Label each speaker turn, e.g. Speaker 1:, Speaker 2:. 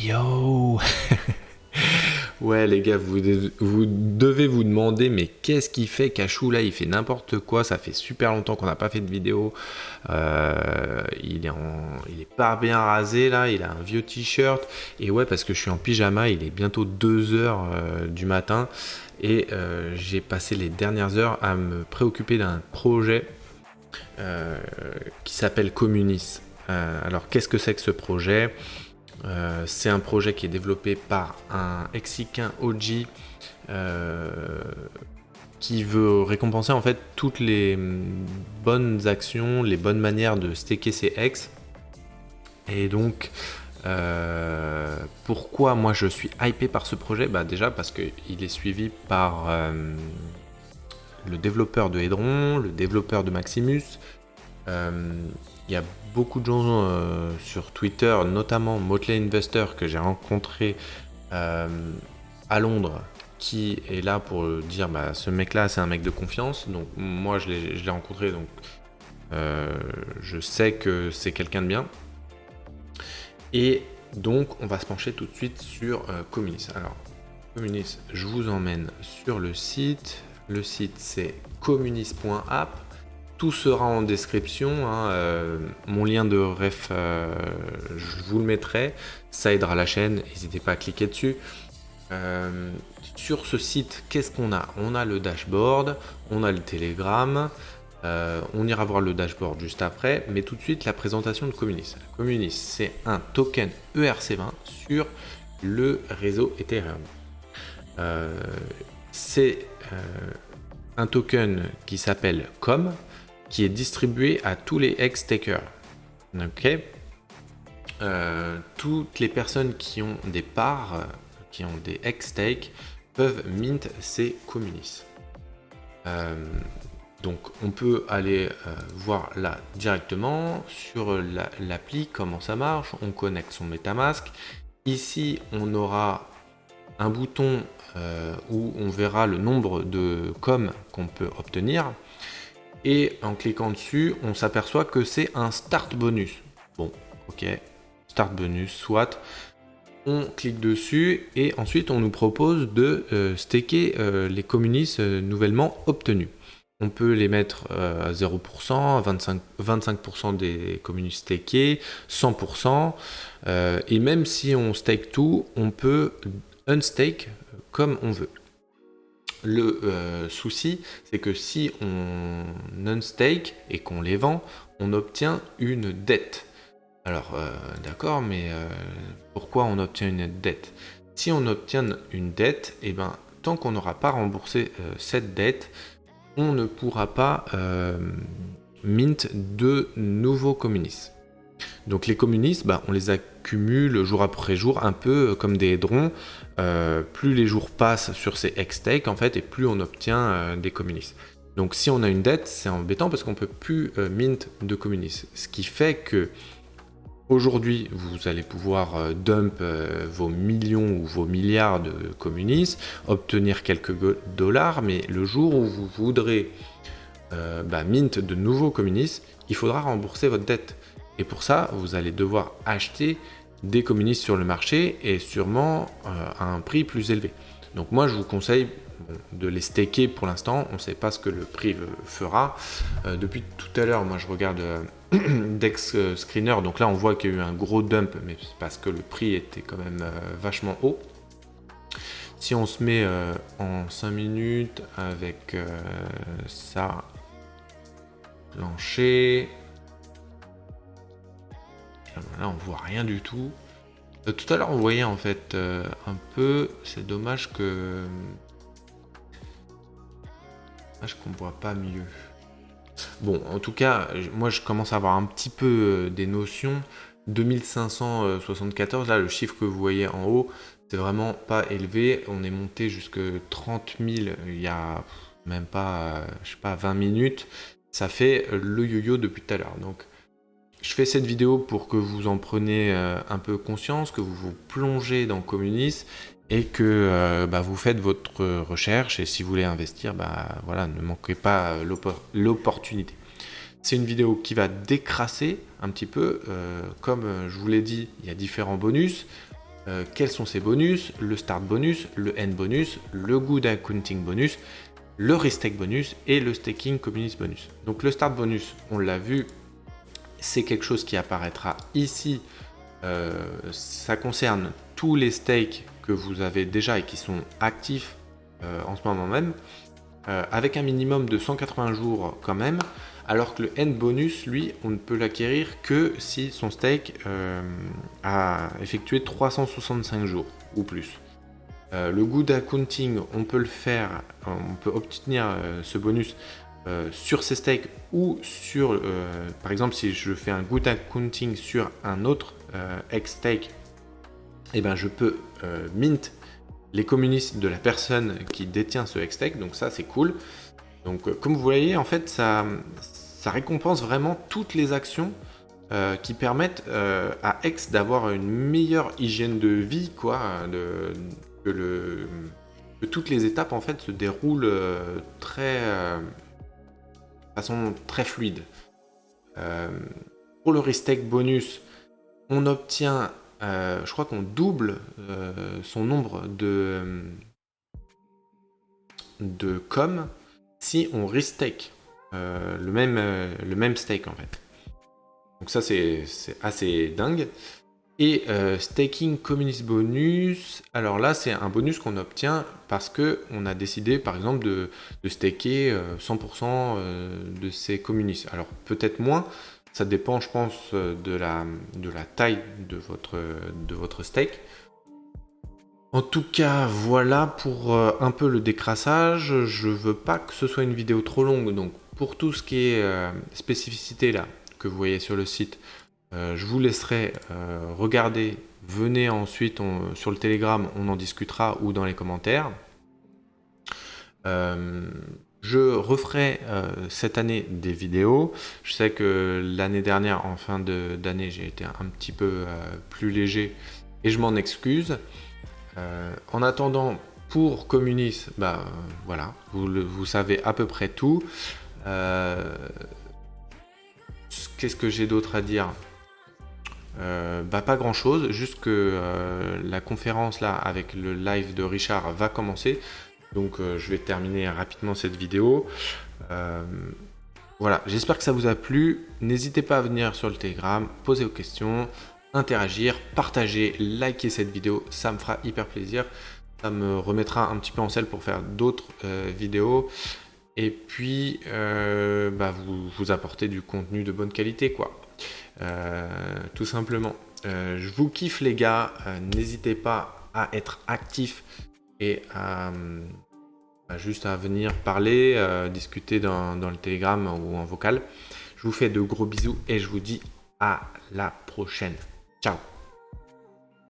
Speaker 1: Yo. Ouais les gars, vous devez vous demander mais qu'est-ce qui fait qu'Achou là il fait n'importe quoi, ça fait super longtemps qu'on n'a pas fait de vidéo. Il est pas bien rasé là, il a un vieux t-shirt et ouais parce que je suis en pyjama, il est bientôt 2 heures du matin et j'ai passé les dernières heures à me préoccuper d'un projet euh, qui s'appelle Communis. Alors qu'est-ce que c'est que ce projet? C'est un projet qui est développé par un Mexicain OG euh, qui veut récompenser en fait toutes les bonnes actions, les bonnes manières de staker ses ex. Et donc, pourquoi moi je suis hypé par ce projet? Bah déjà parce qu'il est suivi par le développeur de Hedron, le développeur de Maximus. Il y a beaucoup de gens sur Twitter, notamment Motley Investor que j'ai rencontré euh, à Londres, qui est là pour dire bah, ce mec-là, c'est un mec de confiance. Donc moi, je l'ai rencontré, donc je sais que c'est quelqu'un de bien. Et donc, on va se pencher tout de suite sur Communis. Alors, Communis, je vous emmène sur le site. Le site, c'est communis.app. Tout sera en description, hein, mon lien de ref, je vous le mettrai, ça aidera la chaîne, n'hésitez pas à cliquer dessus. Sur ce site, qu'est-ce qu'on a? On a le dashboard, on a le Telegram, on ira voir le dashboard juste après, mais tout de suite la présentation de Communis. Communis, c'est un token ERC20 sur le réseau Ethereum. C'est un token qui s'appelle COM, qui est distribué à tous les ex-takers. Ok. Toutes les personnes qui ont des parts, qui ont des ex-take, peuvent mint ces Communis. Donc on peut aller voir là directement sur l'appli comment ça marche. On connecte son MetaMask. Ici on aura un bouton où on verra le nombre de com qu'on peut obtenir. Et en cliquant dessus, on s'aperçoit que c'est un start bonus. Bon, ok, start bonus, soit. On clique dessus et ensuite on nous propose de staker les communis nouvellement obtenus. On peut les mettre à 0%, 25% des communis stakés, 100%. Et même si on stake tout, on peut unstake comme on veut. Le souci, c'est que si on unstake et qu'on les vend, on obtient une dette. Alors, d'accord, mais pourquoi on obtient une dette? Si on obtient une dette, et ben, tant qu'on n'aura pas remboursé cette dette, on ne pourra pas mint de nouveaux communis. Donc les communis, bah, on les accumule jour après jour, un peu comme des drons. Plus les jours passent sur ces ex-stake, en fait, et plus on obtient des communis. Donc si on a une dette, c'est embêtant parce qu'on ne peut plus mint de communis. Ce qui fait que aujourd'hui, vous allez pouvoir dump vos millions ou vos milliards de communis, obtenir quelques dollars, mais le jour où vous voudrez mint de nouveaux communis, il faudra rembourser votre dette. Et pour ça, vous allez devoir acheter des communis sur le marché et sûrement à un prix plus élevé. Donc moi, je vous conseille de les staker pour l'instant. On ne sait pas ce que le prix fera. Depuis tout à l'heure, moi, je regarde Dex Screener. Donc là, on voit qu'il y a eu un gros dump, mais c'est parce que le prix était quand même vachement haut. Si on se met en 5 minutes avec ça, plancher... Là, on voit rien du tout. Tout à l'heure, on voyait en fait un peu. C'est dommage qu'on voit pas mieux. Bon, en tout cas, moi, je commence à avoir un petit peu des notions. 2574, là, le chiffre que vous voyez en haut, c'est vraiment pas élevé. On est monté jusque 30 000 il y a même pas, je sais pas, 20 minutes. Ça fait le yo-yo depuis tout à l'heure. Donc, je fais cette vidéo pour que vous en preniez un peu conscience, que vous vous plongez dans Communis et que vous faites votre recherche. Et si vous voulez investir, voilà, ne manquez pas l'opportunité. C'est une vidéo qui va décrasser un petit peu. Comme je vous l'ai dit, il y a différents bonus. quels sont ces bonus, le start bonus, le end bonus, le good accounting bonus, le restake bonus et le staking communist bonus. Donc le start bonus, on l'a vu, c'est quelque chose qui apparaîtra ici. Ça concerne tous les stakes que vous avez déjà et qui sont actifs en ce moment même, avec un minimum de 180 jours quand même, alors que le end bonus, lui, on ne peut l'acquérir que si son stake a effectué 365 jours ou plus. Le good accounting, on peut le faire, on peut obtenir ce bonus sur ces stakes ou sur, par exemple, si je fais un good accounting sur un autre ex-stake, et ben je peux mint les communistes de la personne qui détient ce ex-stake, donc ça c'est cool. Donc comme vous voyez, en fait, ça récompense vraiment toutes les actions qui permettent à X d'avoir une meilleure hygiène de vie, quoi, que toutes les étapes en fait se déroulent de façon très fluide. Pour le restake bonus, on obtient, je crois qu'on double son nombre de com si on restake le même stake en fait. Donc ça c'est assez dingue. Et staking communist bonus, alors là c'est un bonus qu'on obtient parce qu'on a décidé par exemple de staker 100% de ces communistes. Alors peut-être moins, ça dépend je pense de la taille de votre stake. En tout cas voilà pour un peu le décrassage. Je veux pas que ce soit une vidéo trop longue, donc pour tout ce qui est spécificité là que vous voyez sur le site, je vous laisserai regarder. Venez ensuite sur le Telegram, on en discutera ou dans les commentaires. Je referai cette année des vidéos. Je sais que l'année dernière, en fin d'année, j'ai été un petit peu plus léger et je m'en excuse. En attendant, pour Communis, voilà, vous savez à peu près tout. Qu'est-ce que j'ai d'autre à dire ? Pas grand chose, juste que la conférence là avec le live de Richard va commencer, donc je vais terminer rapidement cette vidéo. Voilà, j'espère que ça vous a plu. N'hésitez pas à venir sur le Telegram, poser vos questions, interagir, partager, liker cette vidéo, ça me fera hyper plaisir. Ça me remettra un petit peu en selle pour faire d'autres vidéos et puis vous apporter du contenu de bonne qualité, quoi. Tout simplement. Je vous kiffe les gars, n'hésitez pas à être actif et juste à venir parler, discuter dans le Telegram ou en vocal. Je vous fais de gros bisous et je vous dis à la prochaine. Ciao.